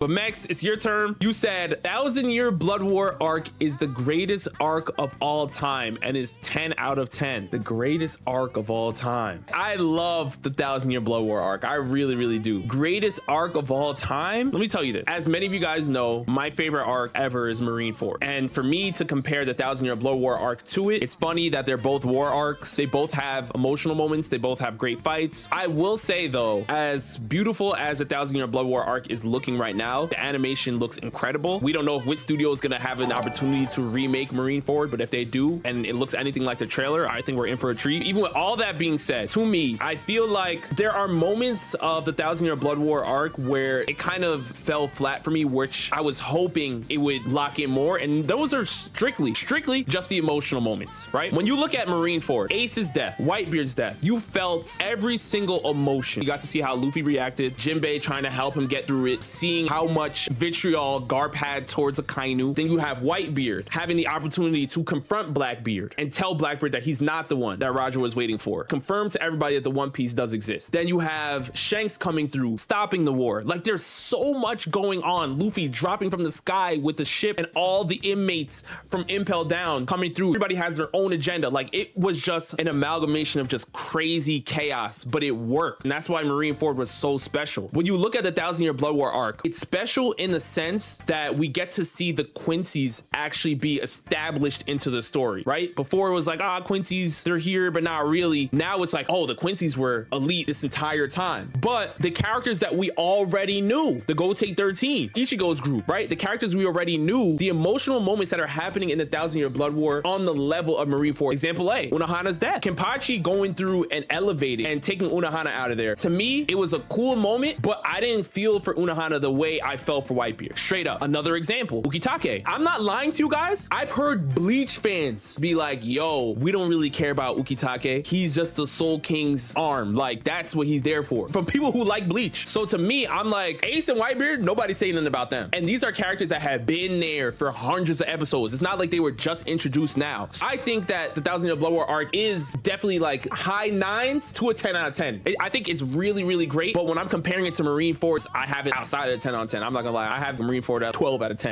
But Max, it's your turn. You said 1,000-Year Blood War arc is the greatest arc of all time and is 10 out of 10. The greatest arc of all time. I love the 1,000-Year Blood War arc. I really, really do. Greatest arc of all time? Let me tell you this. As many of you guys know, my favorite arc ever is Marineford. And for me to compare the 1,000-Year Blood War arc to it, it's funny that they're both war arcs. They both have emotional moments. They both have great fights. I will say though, as beautiful as the 1,000-Year Blood War arc is looking right now, the animation looks incredible. We don't know if which studio is going to have an opportunity to remake Marineford, but if they do and it looks anything like the trailer, I think we're in for a treat. Even with all that being said, to me, I feel like there are moments of the 1,000-Year Blood War arc where it kind of fell flat for me, which I was hoping it would lock in more, and those are strictly just the emotional moments, right? When you look at Marineford, Ace's death, Whitebeard's death, you felt every single emotion. You got to see how Luffy reacted, Jinbei trying to help him get through it, seeing how much vitriol Garp had towards Akainu. Then you have Whitebeard having the opportunity to confront Blackbeard and tell Blackbeard that he's not the one that Roger was waiting for. Confirm to everybody that the One Piece does exist. Then you have Shanks coming through, stopping the war. Like, there's so much going on. Luffy dropping from the sky with the ship and all the inmates from Impel Down coming through. Everybody has their own agenda. Like, it was just an amalgamation of just crazy chaos, but it worked. And that's why Marineford was so special. When you look at the 1,000-Year Blood War arc, it's special in the sense that we get to see the Quincy's actually be established into the story, right? Before it was like, Quincy's, they're here, but not really. Now it's like, oh, the Quincy's were elite this entire time. But the characters that we already knew, the Go Take 13, Ichigo's group, right? The characters we already knew, the emotional moments that are happening in the 1,000-Year Blood War on the level of Marineford. Example A, Unohana's death. Kenpachi going through and elevating and taking Unohana out of there. To me, it was a cool moment, but I didn't feel for Unohana the way I felt for Whitebeard. Straight up. Another example, Ukitake. I'm not lying to you guys. I've heard Bleach fans be like, yo, we don't really care about Ukitake. He's just the Soul King's arm. Like, that's what he's there for. From people who like Bleach. So to me, I'm like, Ace and Whitebeard, nobody's saying nothing about them. And these are characters that have been there for hundreds of episodes. It's not like they were just introduced now. So I think that the 1,000-Year Blood War arc is definitely like high 9s to a 10 out of 10. I think it's really, really great. But when I'm comparing it to Marineford, I have it outside of the 10 out of 10. I'm not gonna lie. I have Marineford at 12 out of 10.